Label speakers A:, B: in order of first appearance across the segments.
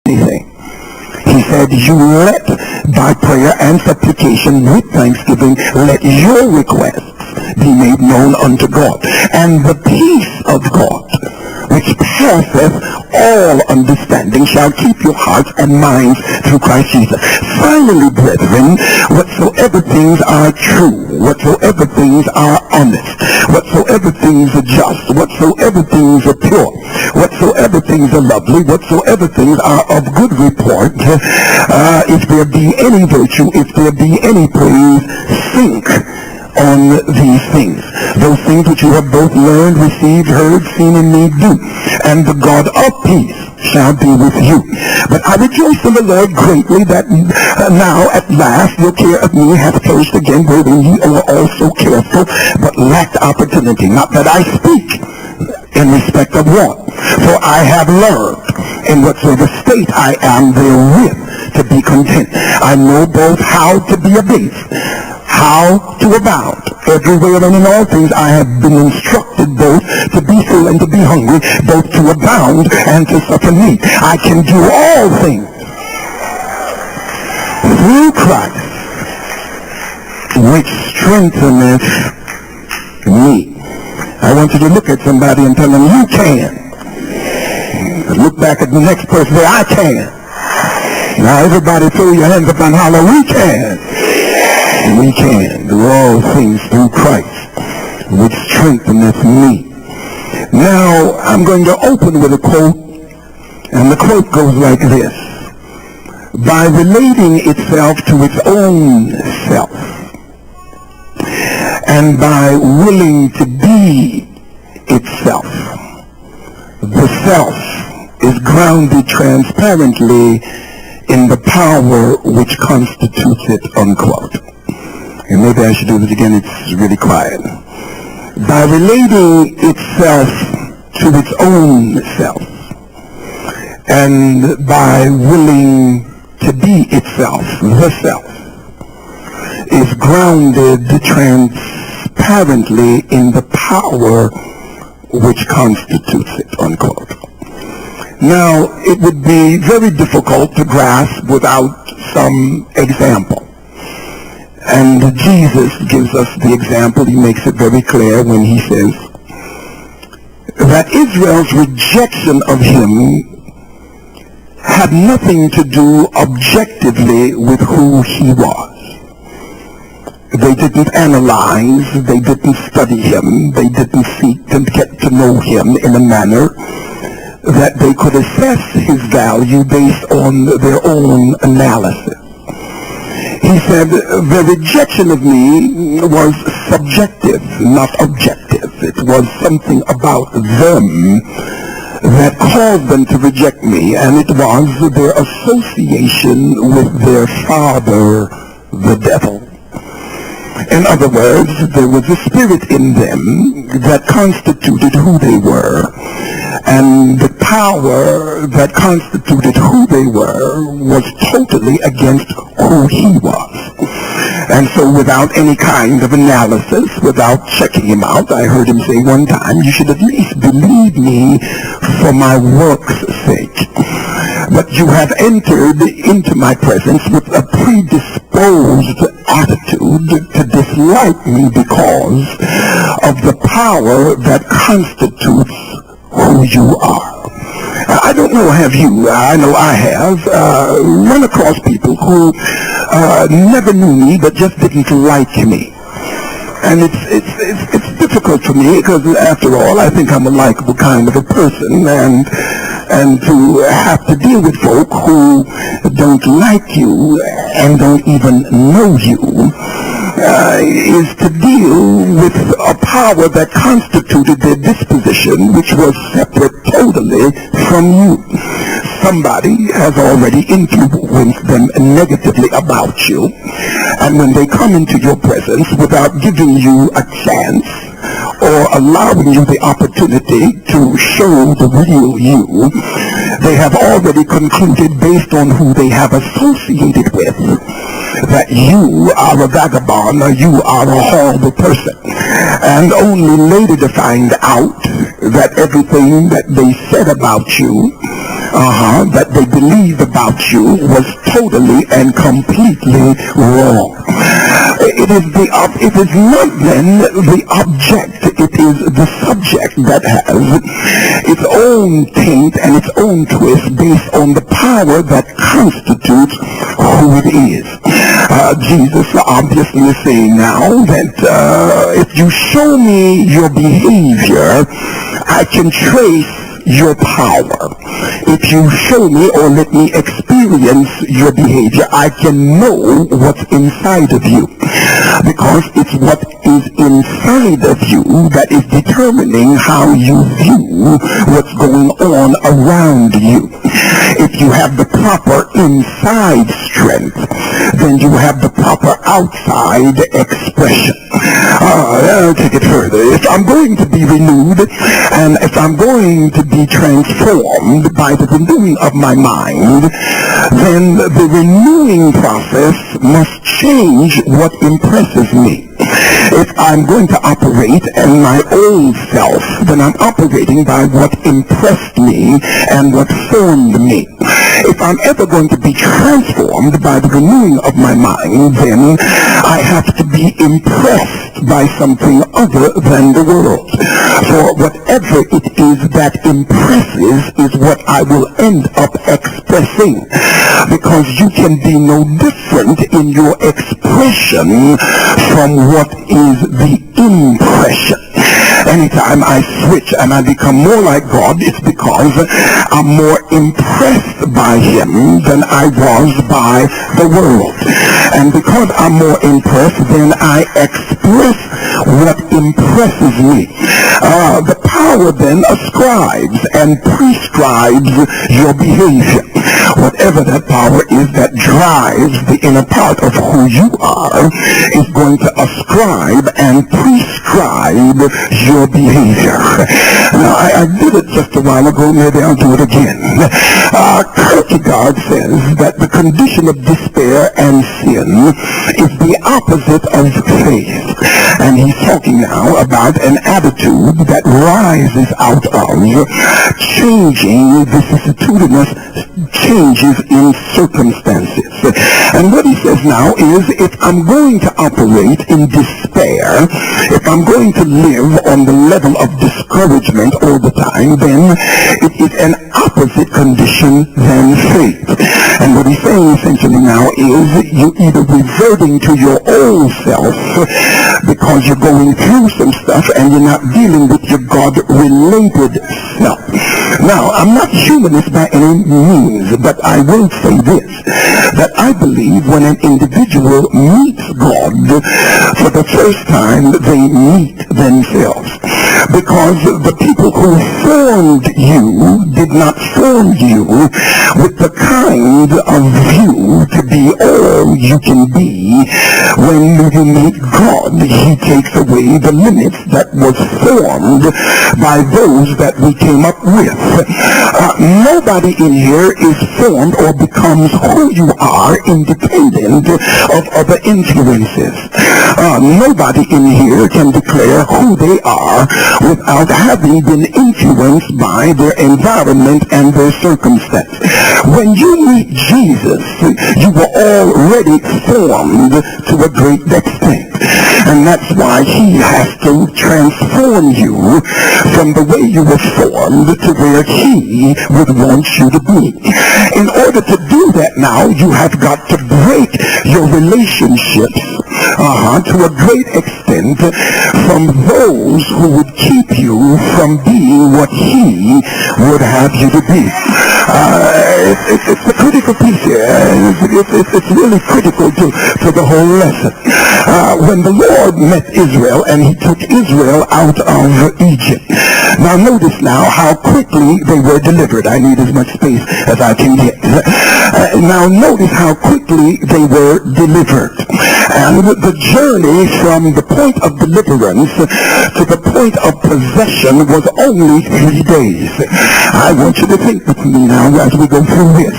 A: anything. He said, you let by prayer and supplication with thanksgiving, let your requests be made known unto God. And the peace of God, which passeth all understanding, shall keep your hearts and minds through Christ Jesus. Finally, brethren, whatsoever things are true, whatsoever things are honest, whatsoever things are just, whatsoever things are pure, whatsoever things are lovely, whatsoever things are of good report, if there be any virtue, if there be any praise, think on these things. Those things which you have both learned, received, heard, seen in me, do. And the God of peace shall be with you. But I rejoice in the Lord greatly that now at last your care of me hath flourished again, wherein ye are also careful, but lacked opportunity. Not that I speak in respect of want, for I have learned in whatsoever state I am therewith to be content. I know both how to be abased, how to abound. Everywhere and in all things I have been instructed both to be full and to be hungry, both to abound and to suffer need. I can do all things through Christ, which strengtheneth me. I want you to look at somebody and tell them, you can. Look back at the next person, say, I can. Now everybody throw your hands up and holler, we can. We can do all things through Christ, which strengtheneth me. Now I'm going to open with a quote, and the quote goes like this. By relating itself to its own self, and by willing to be itself, the self is grounded transparently in the power which constitutes it, unquote. And maybe I should do this again, it's really quiet. By relating itself to its own self, and by willing to be itself, the self, is grounded transparently in the power which constitutes it, unquote. Now, it would be very difficult to grasp without some example. And Jesus gives us the example. He makes it very clear when he says that Israel's rejection of him had nothing to do objectively with who he was. They didn't analyze, they didn't study him, they didn't seek to get to know him in a manner that they could assess his value based on their own analysis. He said, the rejection of me was subjective, not objective. It was something about them that caused them to reject me, and it was their association with their father, the devil. In other words, there was a spirit in them that constituted who they were, and the power that constituted who they were was totally against who he was. And so without any kind of analysis, without checking him out, I heard him say one time, you should at least believe me for my work's sake. But you have entered into my presence with a predisposed attitude to dislike me because of the power that constitutes who you are. I don't know, have you? I know I have run across people who never knew me but just didn't like me. And it's difficult for me because, after all, I think I'm a likable kind of a person, and to have to deal with folk who don't like you and don't even know you is to deal with a power that constituted their disposition, which was separate totally from you. Somebody has already influenced them negatively about you, and when they come into your presence without giving you a chance or allowing you the opportunity to show the real you, they have already concluded, based on who they have associated with, that you are a vagabond or you are a horrible person. And only later to find out that everything that they said about you that they believed about you was totally and completely wrong. It is not then the object, it is the subject that has its own taint and its own twist based on the power that constitutes who it is. Jesus obviously is saying now that if you show me your behavior, I can trace your power. If you show me or let me experience your behavior, I can know what's inside of you. Because it's what is inside of you that is determining how you view what's going on around you. If you have the proper inside strength, then you have the proper outside expression. I'll take it further. If I'm going to be renewed, and if I'm going to be transformed by the renewing of my mind, then the renewing process must change what impresses me. If I'm going to operate in my old self, then I'm operating by what impressed me and what formed me. If I'm ever going to be transformed by the renewing of my mind, then I have to be impressed by something other than the world. For whatever it is that impresses is what I will end up expressing. Because you can be no different in your expression from what is the impression. Anytime I switch and I become more like God, it's because I'm more impressed by Him than I was by the world. And because I'm more impressed, then I express what impresses me. The power then ascribes and prescribes your behavior. Whatever that power is that drives the inner part of who you are is going to ascribe and prescribe your behavior. Now, I did it just a while ago. Maybe I'll do it again. Kierkegaard says that the condition of despair and sin is the opposite of faith. And he's talking now about an attitude that rises out of changing vicissitudinous changes in circumstances. And what he says now is, if I'm going to operate in despair, if I'm going to live on the level of discouragement all the time, then it is an opposite condition than faith. And what he's saying essentially now is, you're either reverting to your old self because you're going through some stuff and you're not dealing with your God-related self. Now, I'm not humanist by any means, but I will say this, that I believe when an individual meets God for the first time, they meet themselves. Because the people who formed you did not form you with the kind of view to be all you can be. When you meet God, He takes away the limits that was formed by those that we came up with. Nobody in here is formed or becomes who you are independent of other influences. Nobody in here can declare who they are without having been influenced by their environment and their circumstance. When you meet Jesus, you were already formed to a great extent. And that's why He has to transform you from the way you were formed to where He would want you to be. In order to do that now, you have got to break your relationships to a great extent from those who would keep you from being what He would have you to be. It's a critical piece here. It's really critical to the whole lesson. When the Lord met Israel and He took Israel out of Egypt. Now notice now how quickly they were delivered. I need as much space as I can get. Now notice how quickly they were delivered. And the journey from the point of deliverance to the point of possession was only 3 days. I want you to think with me now as we go through this.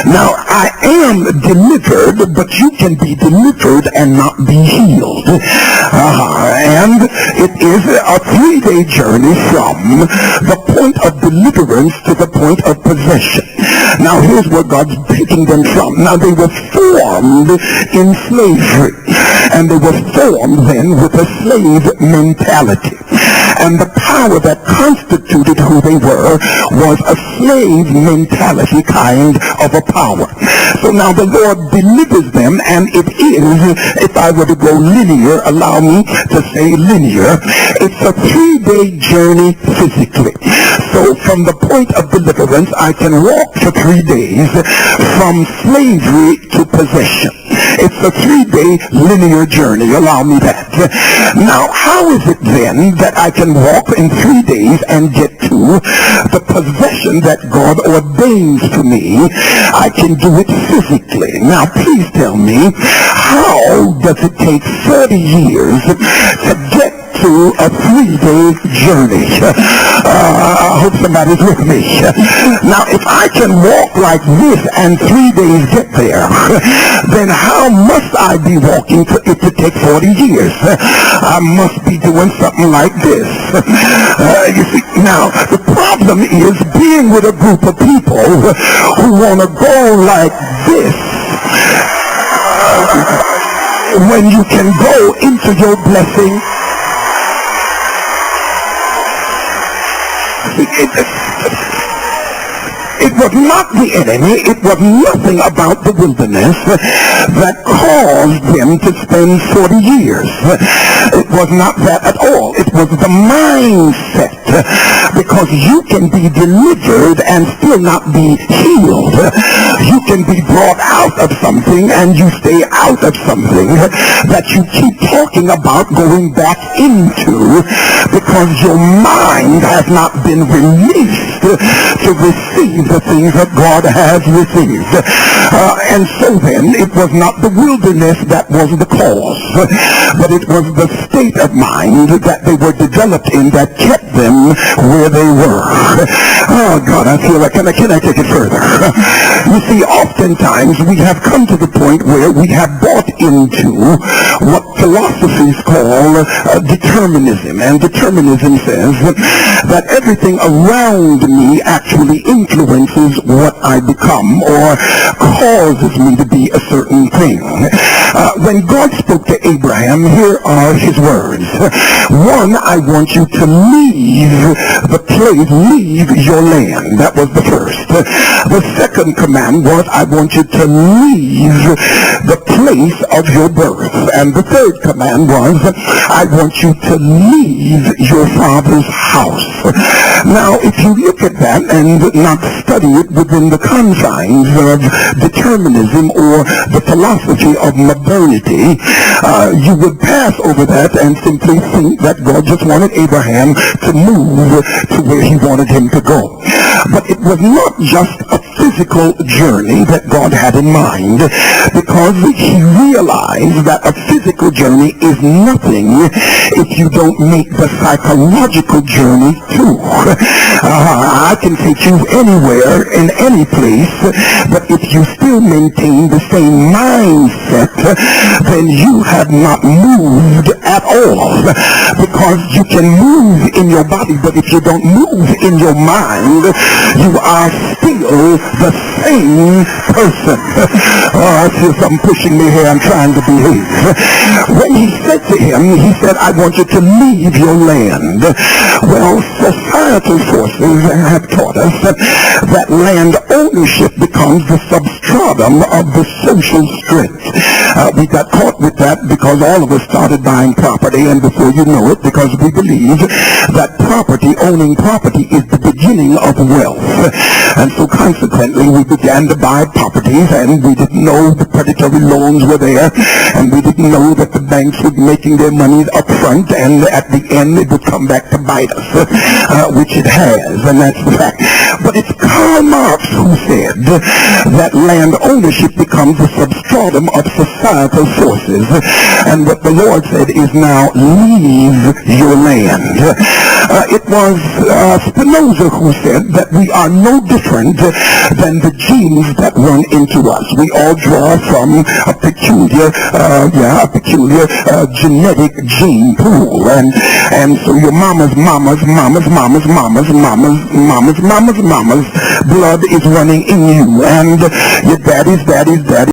A: Now, I am delivered, but you can be delivered and not be healed. And it is a 3-day journey from the point of deliverance to the point of possession. Now here's where God's taking them from. Now they were formed in slavery, and they were formed then with a slave mentality. And the power that constituted who they were was a slave mentality kind of a power. So now the Lord delivers them, and it is, if I were to go linear, allow me to say linear, it's a 3-day journey physically. So from the point of deliverance, I can walk for 3 days from slavery to possession. It's a 3-day linear journey, allow me that. Now, how is it then that I can walk in 3 days and get to the possession that God ordains for me? I can do it physically. Now, please tell me, how does it take 30 years to get to a 3-day journey? I hope somebody's with me. Now, if I can walk like this and 3 days get there, then how must I be walking for it to take 40 years? I must be doing something like this. You see, now, the problem is being with a group of people who want to go like this when you can go into your blessing. It was not the enemy, it was nothing about the wilderness that caused them to spend 40 years. It was not that at all. It was the mindset, because you can be delivered and still not be healed. You can be brought out of something and you stay out of something that you keep talking about going back into, because your mind has not been released to receive the things that God has received. And so then, it was not the wilderness that was the cause, but it was the state of mind that they were developed in that kept them where they were. Oh God, I feel like, can I take it further? You see, oftentimes we have come to the point where we have bought into what philosophies call determinism. And determinism says that everything around me actually influences what I become or causes me to be a certain thing. When God spoke to Abraham, here are his words. One, I want you to leave the place, leave your land. That was the first. The second command was, I want you to leave the place of your birth. And the third command was, I want you to leave your father's house. Now, if you look at that and not study it within the confines of determinism or the philosophy of modernity, you would pass over that and simply think that God just wanted Abraham to move to where he wanted him to go. But it was not just a physical journey that God had in mind, because he realized that a physical journey is nothing if you don't make the psychological journey too. I can take you anywhere in any place, but if you still maintain the same mindset, then you have not moved at all. Because you can move in your body, but if you don't move in your mind, you are still the same person. Oh, I feel something pushing me here. I'm trying to behave. When he said to him, he said, I want you to leave your land. Well, societal forces have taught us that land ownership becomes the substratum of the social strength. We got caught with that because all of us started buying property, and before you know it, because we believe that owning property is the beginning of wealth. And so consequently, we began to buy properties, and we didn't know the predatory loans were there, and we didn't know that the banks were making their money up front, and at the end it would come back to bite us, which it has, and that's the fact. But it's Karl Marx who said that land ownership becomes the substratum of societal forces, and what the Lord said is now leave your land. It was Spinoza who said that we are no different than the genes that run into us. We all draw from a peculiar genetic gene pool, and so your mama's blood is running in you, and your daddy's